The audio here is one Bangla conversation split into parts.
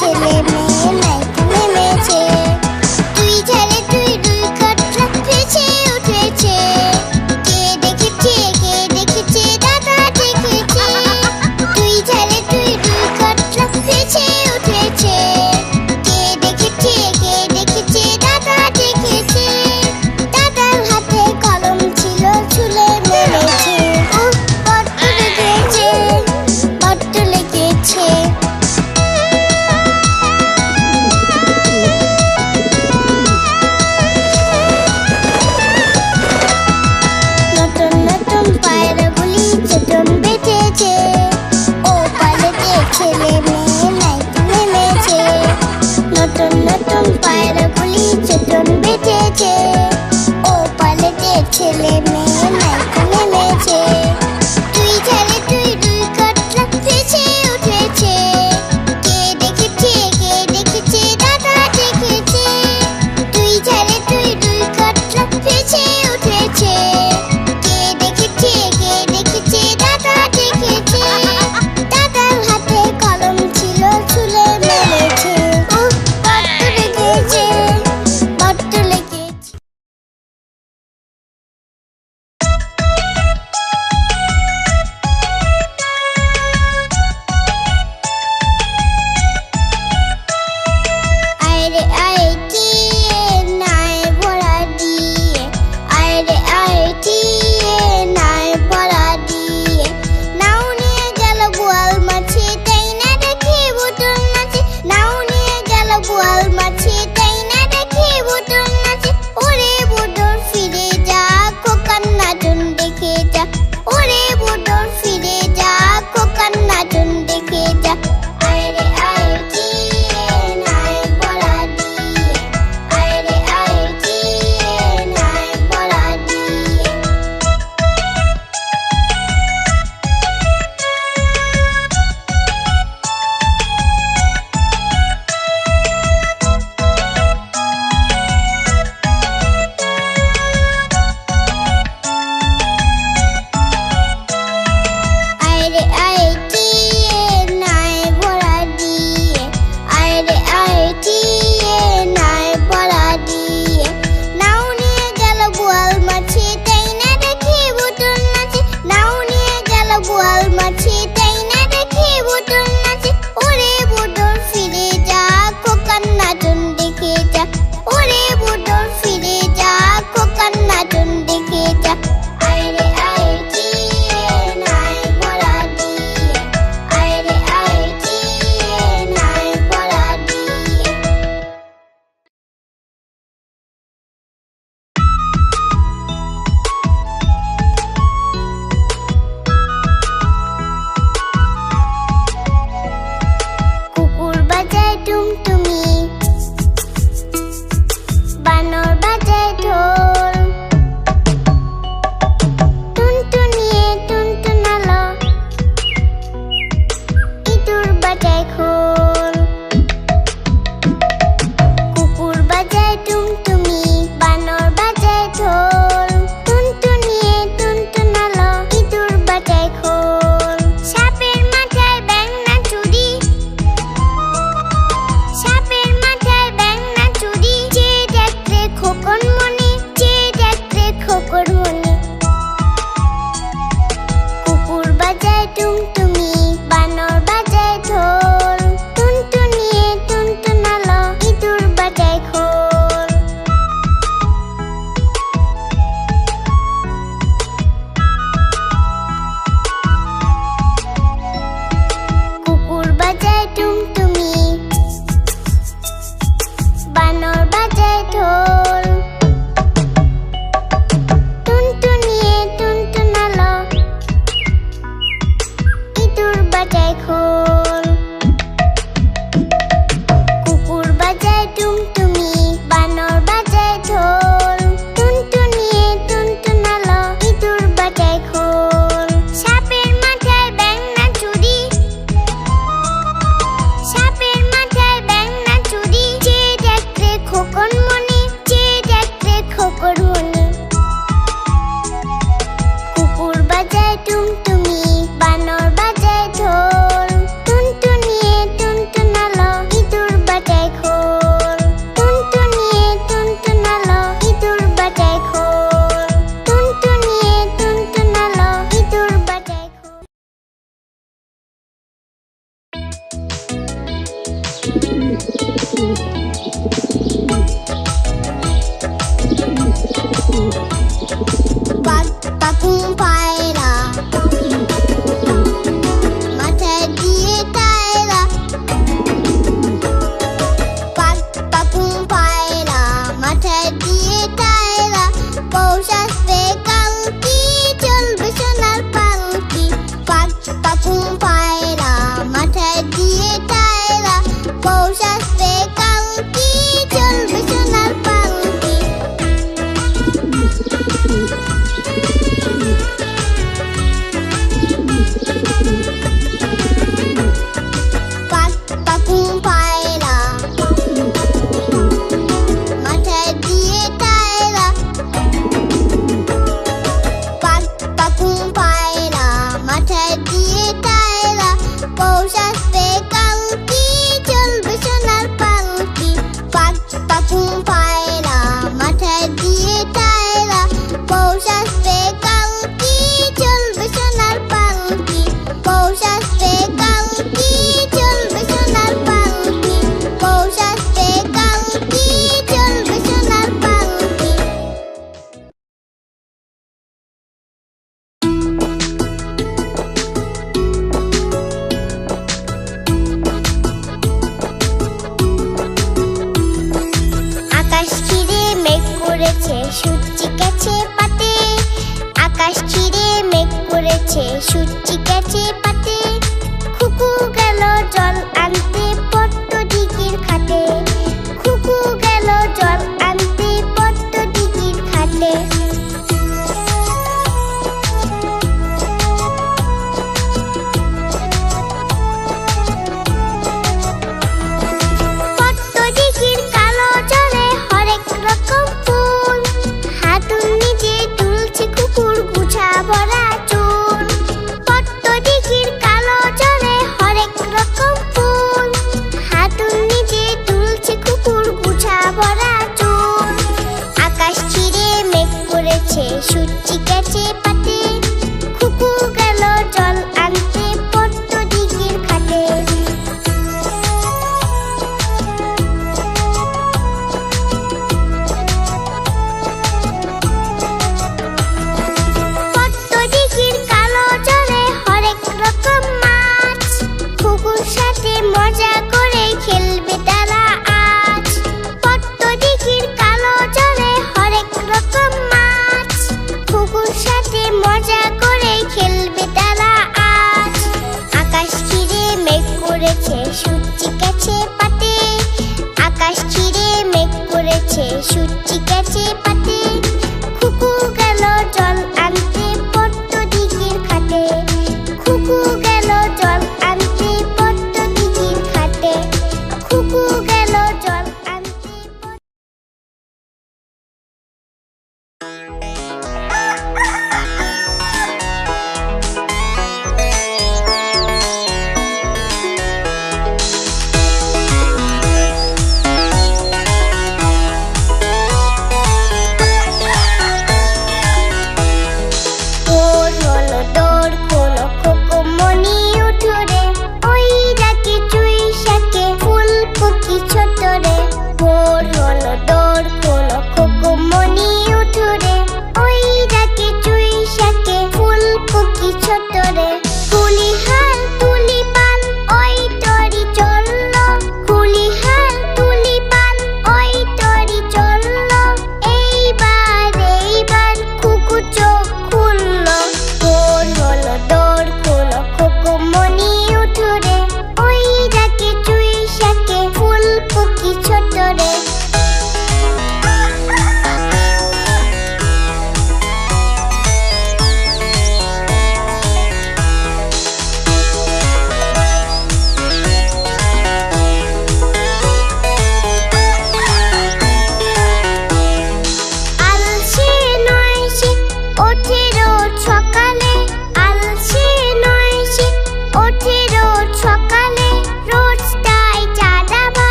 ছেলে মেয়ে নাইতে নেমেছে। দুই ঝালে দুই দুই কাতলা ভেসে উঠেছে। কে দেখেছে দাদা দেখেছে। দুই ঝালে দুই দুই কাতলা ভেসে উঠেছে। কে দেখেছে দাদা দেখেছে। দাদার হাতে কলম ছিল ছুলে মেরেছে। বড্ড লেগেছে, বড্ড লেগেছে। নতুন নতুন পায়রাগুলি চটন বেঁধেছে। ও পালেতে ছেলে মেয়ে নাইতে নেমেছে। নতুন নতুন পায়রাগুলি চটন বেঁধেছে। ও পালেতে ছেলে মেয়ে নাইতে নেমেছে। দুই ঝালে দুই দুই কাতলা ভেসে উঠেছে। কে দেখেছে দাদা দেখেছে। দুই ঝালে দুই দুই কাতলা ভেসে উঠেছে। কে দেখেছে দাদা দেখেছে। দাদার হাতে কলম ছিল ছুলে মেরেছে। বড্ড লেগেছে, বড্ড লেগেছে। পাক পাকুম পায়রা মাথায় দিয়ে টায়রা পাক পাকুম পায়রা মাথায় দিয়ে টায়রা পৌষ আসবে কালকি চলবে সোনার পালকি পাক পাকুম পায়রা মাথায় দিয়ে টায়রা পৌষ আসবে কালকি চলবে সোনার পালকি পৌষ আসবে কালকি চলবে সোনার পালকি পৌষ আসবে কালকি চলবে সোনার পালকি আকাশ ঘিরে মেঘ করেছে সূর্যি গেছে পাতে আকাশ ঘিরে মেঘ করেছে সূর্যি গেছে পাতে খুকু গেল জল আনতে পদ্ম দিঘির ঘাটে খুকু গেল জল আনতে পদ্ম দিঘির ঘাটে পদ্ম দিঘির কালো জলে হরেক রকম ফুল হাতুন নিজে তুলছে কুকুর গুছা ভরা চুল পদ্ম দিঘির কালো জলে হরেক রকম ফুল হাতুন নিজে তুলছে কুকুর গুছা ভরা চুল আকাশ ঘিরে মেঘ করেছে সূর্যি গেছে পাতে খুকু গেল জল আনতে পদ্ম দিঘির ঘাটে পদ্ম দিঘির কালো জলে হরেক রকম মাছ খুকুর সাথে মজা করে খেলবে তারা আজ পদ্ম দিঘির কালো জলে হরেক রকম মাছ খুকুর সাথে মজা করে খেলবে তারা আজ আকাশ ঘিরে মেঘ করেছে সূর্যি গেছে পাতে আকাশ ঘিরে মেঘ করেছে সূর্যি গেছে পাতে খুকু গেল জল আনতে পদ্ম দিঘির ঘাটে খুকু গেল জল আনতে পদ্ম দিঘির ঘাটে খুকু গেল জল আনতে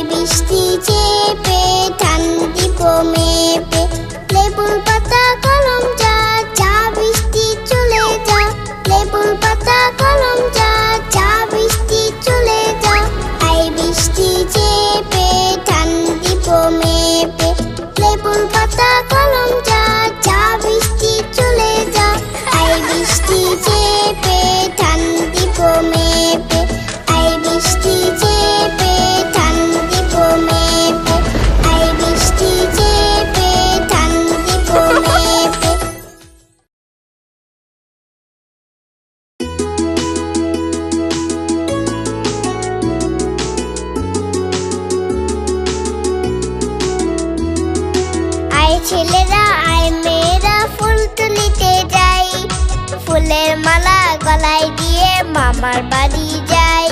বৃষ্টি চেপে ধান দিব মেপে লেবুর পাতা কলম যা যা বৃষ্টি চলে যা লেবুর পাতা কলম যা যা বৃষ্টি চলে যা আই বৃষ্টি চেপে ধান দিব মেপে লেবুর পাতা কলম যা যা বৃষ্টি চলে যা আই বৃষ্টি চেপে ধান দিব মেপে আই বৃষ্টি চেপে ধান দিব মেপে আই বৃষ্টি চেপে ধান দিব মেপে আয় ছেলেরা আয় মেয়েরা ফুল তুলিতে যাই ফুলের মালা গলায় দিয়ে মামার বাড়ি যাই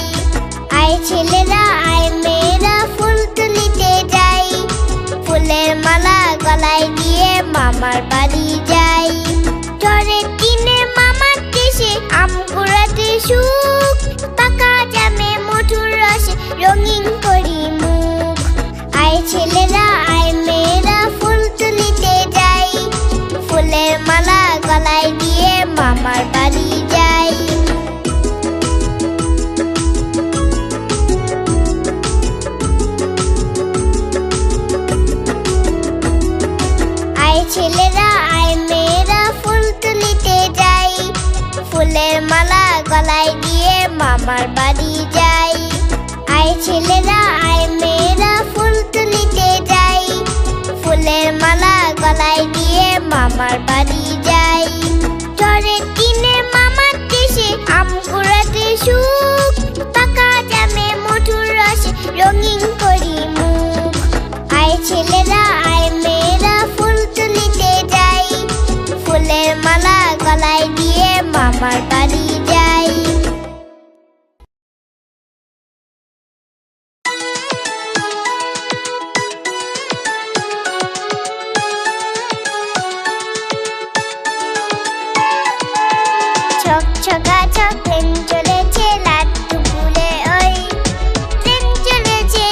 আয় ছেলেরা আয় মেয়েরা ফুল তুলিতে যাই ফুলের মালা গলায় দিয়ে মামার বাড়ি যাই ঝড়ের দিনে মামার দেশে আম কুড়াতে সুখ পাকা জামে মধুর রসে রঙিন করি মুখ আয় ছেলেরা আয় মেয়েরা ফুল তুলিতে যাই ফুলের মালা গলায় দিয়ে মামার বাড়ি যাই আয় ছেলেরা আয় মেয়েরা ফুল তুলিতে যাই ফুলের মালা গলায় দিয়ে মামার বাড়ি যাই আয় ছেলেরা আয় মেয়েরা ফুল তুলিতে যাই ফুলের মালা গলায় দিয়ে মামার বাড়ি যাই ঝড়ের দিনে মামার দেশে আম কুড়াতে সুখ পাকা জামে মধুর রসে রঙিন করি মুখ আয় ছেলেরা আয় মেয়েরা ফুল তুলিতে যাই ফুলের মালা গলায় দিয়ে মামার বাড়ি যাই ছকা ছক ট্রেন চলেছে লাট্টু ফুলে ওই ট্রেন চলেছে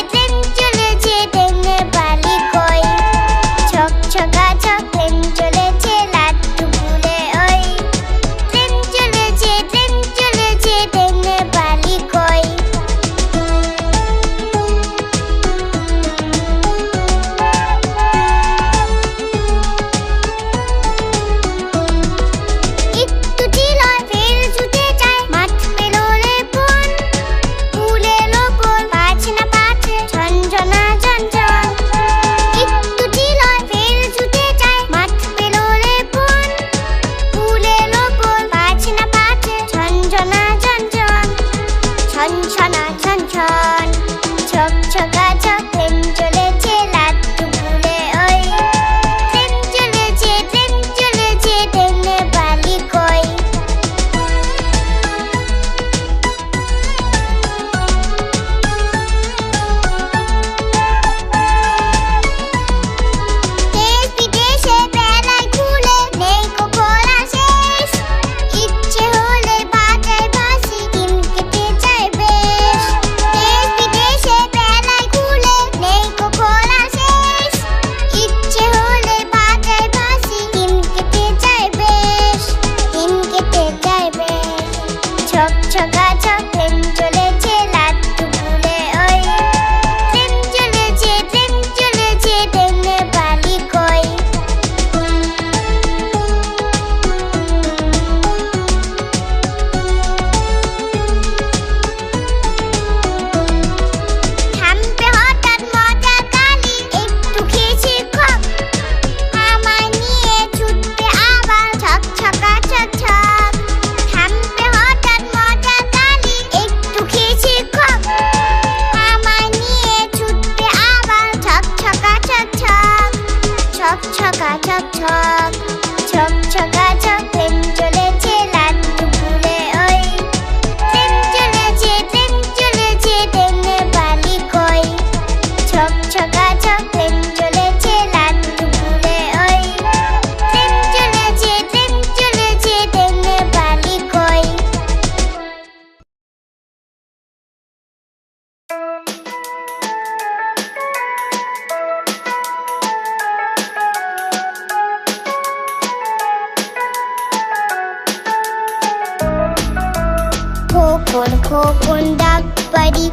খোকন ডাক পারি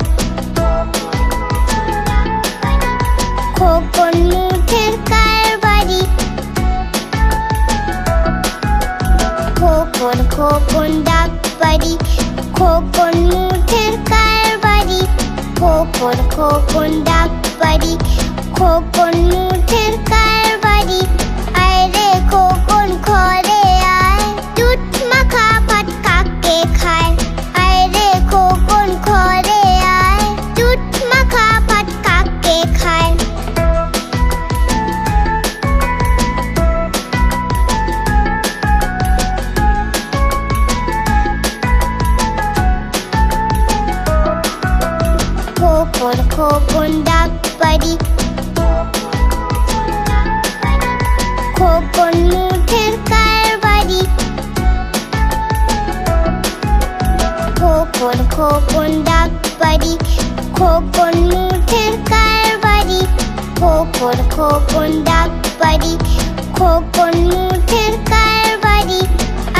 খোকন মুঠের কারবারি খোকন খোকন ডাক পারি খোকন মুঠের কারবারি খোকন খোকন ডাক পারি খোকন মুঠের কারবারি আয় রে খোকন ঘরে আয় দুধ মাখা ভাত কাকে খায় আয় রে খোকন ঘরে আয় দুধ মাখা ভাত কাকে খায় খোকন খোকন ডাক পারি খোকন মুঠের কারবারি খোকন খোকন ডাক পারি খোকন মুঠের কারবারি খোকন খোকন ডাক পারি খোকন মুঠের কারবারি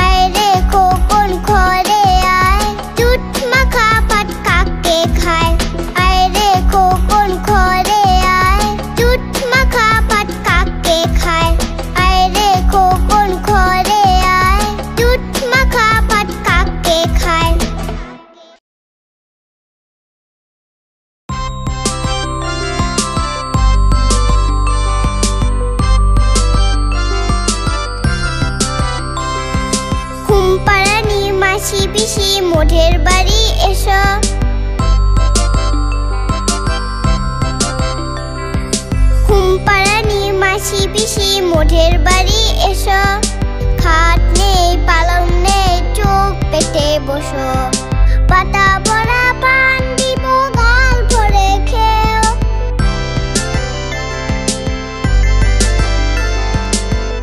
আয় রে খোকন ঘরে আয় দুধ মাখা ভাত কাকে খায় আয় রে খোকন ঘরে আয় দুধ মাখা ভাত কাকে খায় আয় রে খোকন ঘরে আয় দুধ মাখা ভাত কাকে খায় ঘুমপাড়ানি মাসি পিসি মোঢের বাড়ি এসো ঘুমপাড়ানি মাসি পিসি মোঢের বাড়ি এসো খাট নেই পালং নেই চোখ পেটে বসো পাতা ভরা পান দিব গাল ভরে খেও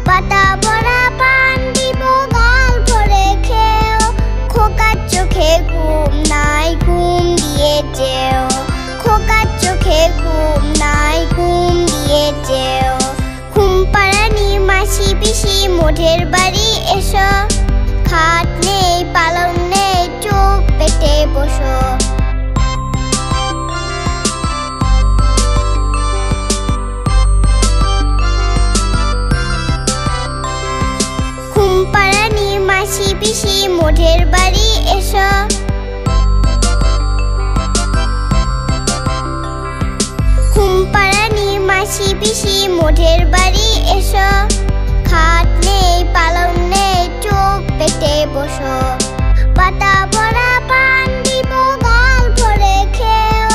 পাতা ভরা পান দিব গাল ভরে খেও খোকার চোখে ঘুম নাই ঘুম দিয়ে যেও খোকার চোখে ঘুম নাই ঘুম দিয়ে যেও ঘুমপাড়ানি মাসি পিসি মোঢের বাড়ি এসো খাট নেই পালং নেই চোখ পেটে বসো ঘুমপাড়ানি মাসি পিসি মোঢের বাড়ি এসো ঘুমপাড়ানি মাসি পিসি মোঢের বাড়ি এসো খাট নেই পালং নেই চোখ পেটে বসো পাতা ভরা পান দিব গাল ভরে খেও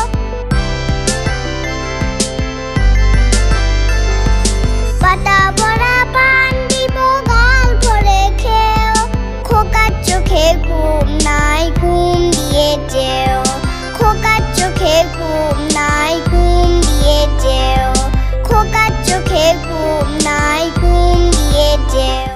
পাতা ভরা পান দিব গাল ভরে খেও খোকার চোখে ঘুম নাই ঘুম দিয়ে যেও খোকার চোখে ঘুম নাই ঘুম দিয়ে যেও খোকার চোখে ঘুম নাই ঘুম দিয়ে যেও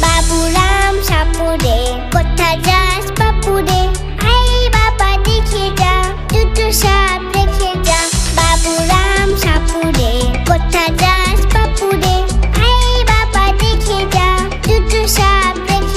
বাবুরাম সাপুরে কোথা যাস বাপুরে আই বাবা দেখে যা দুটো সাপ দেখে যা বাবুরাম সাপুরে কোথা যাস বাপুরে আই বাবা দেখে যা দুটো সাপ দেখে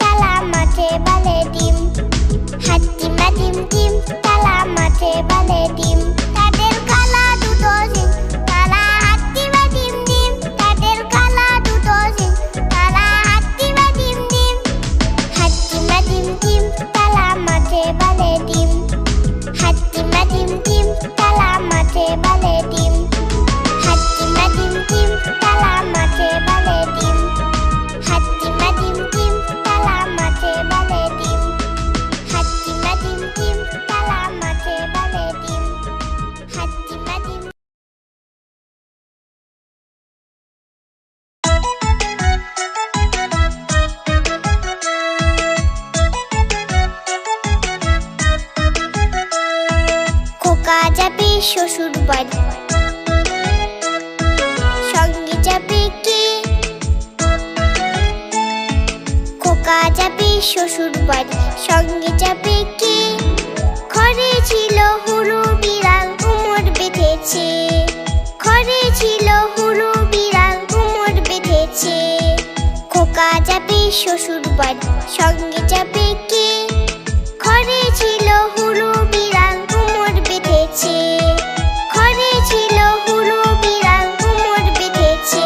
তালা মাঠে বালে ডিম। হাতিমা ডিম ডিম, তালা মাঠে বালে ডিম। তাদের কালা দুটো সিং, তারা হাতিমা ডিম ডিম। তাদের কালা দুটো সিং, তারা হাতিমা ডিম ডিম। হাতিমা ডিম ডিম, তালা মাঠে বালে ডিম। হাতিমা ডিম ডিম, তালা মাঠে বালে ডিম। হাতিমা ডিম ডিম, তালা মাঠে বালে ডিম। হাতিমা ডিম ডিম, তালা মাঠে বালে ডিম। হাতিমা ডিম ডিম, তালা মাঠে বালে ডিম। হাতিমা ডিম। খোকা যাবে শ্বশুর বাড়ি, সঙ্গে যাবে কে? খোকা যাবে শ্বশুর বাড়ি, সঙ্গে যাবে কে? ঘরে ছিল হলু বিড়াল, কোমর বেঁধেছে। ঘরে ছিল হলু বিড়াল, কোমর বেঁধেছে। খোকা যাবে শ্বশুর বাড়ি, সঙ্গে যাবে কে? ঘরে ছিল হলু বিড়াল, কোমর বেঁধেছে। ঘরে ছিল হলু বিড়াল, কোমর বেঁধেছে।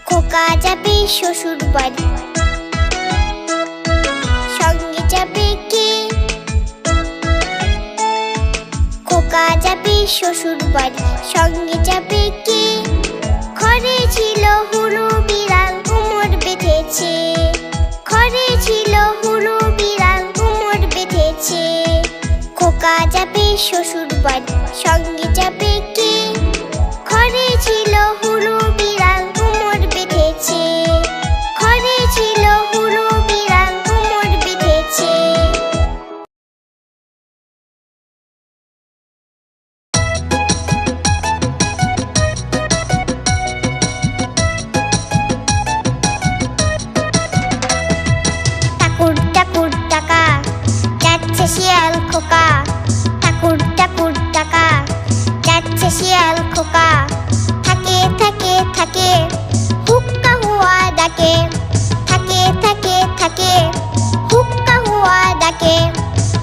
খোকা যাবে শ্বশুর বাড়ি, সঙ্গে যাবে কে? খোকা যাবে শ্বশুর বাড়ি, সঙ্গে যাবে কে? ঘরে ছিল হলু বিড়াল, কোমর বেঁধেছে। ঘরে ছিল হলু বিড়াল, কোমর বেঁধেছে। খোকা যাবে শ্বশুর বাড়ি, সঙ্গে যাবে কে? ঘরে ছিল হলু বিড়াল, কোমর বেঁধেছে। ঘরে ছিল হলু বিড়াল, কোমর বেঁধেছে। ঠাকুর ঠাকুর টাকা, যাচ্ছে শিয়াল খোকা। ঠাকুর ঠাকুর টাকা, যাচ্ছে শিয়াল খোকা। থাকে থাকে থাকে, হুক্কা হুয়া ডাকে। থাকে থাকে থাকে, হুক্কা হুয়া ডাকে।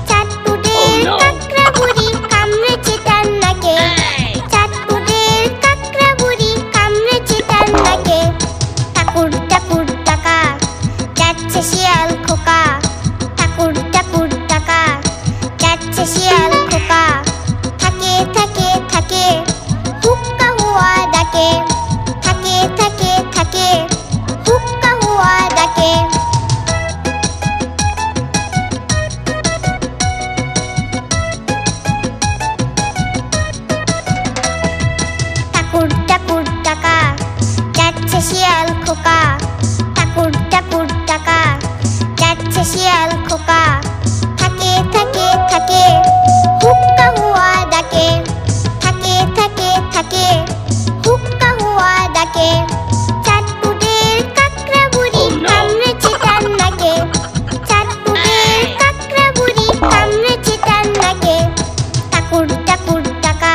চাঁদপুরের কাকড়া বুড়ি কামড়েছে তার নাকে। চাঁদপুরের কাকড়া বুড়ি কামড়েছে তার নাকে। ঠাকুর ঠাকুর টাকা, যাচ্ছে শিয়াল খোকা। ঠাকুর ঠাকুর টাকা, যাচ্ছে শিয়াল খোকা। থাকে থাকে থাকে, হুক্কা হুয়া ডাকে। থাকে থাকে থাকে, হুক্কা হুয়া ডাকে। ঠাকুর ঠাকুর টাকা, যাচ্ছে শিয়াল খোকা। ঠাকুর ঠাকুর টাকা, যাচ্ছে শিয়াল খোকা। থাকে থাকে থাকে, হুক্কা হুয়া ডাকে। থাকে থাকে থাকে, হুক্কা হুয়া ডাকে। চাঁদপুরের কাকড়া বুড়ি কামড়েছে তার নাকে। চাঁদপুরের কাকড়া বুড়ি কামড়েছে তার নাকে। ঠাকুর ঠাকুর টাকা,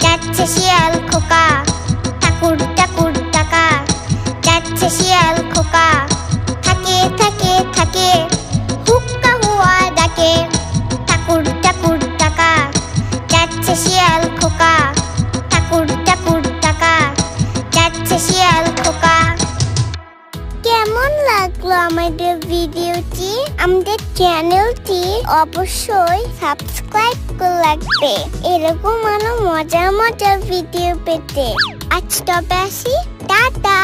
যাচ্ছে শিয়াল খোকা। ঠাকুর ঠাকুর টাকা, যাচ্ছে শিয়াল খোকা। থাকে থাকে থাকে, হুক্কা হুয়া ডাকে। ঠাকুর ঠাকুর টাকা, যাচ্ছে শিয়াল খোকা। ঠাকুর ঠাকুর টাকা, যাচ্ছে শিয়াল খোকা। কেমন লাগলো আমাদের ভিডিওটি? আমাদের চ্যানেলটি অবশ্যই সাবস্ক্রাইব করে রাখবে, এরকম আরো মজার মজার ভিডিও পেতে। আজ তবে আসি, টাটা।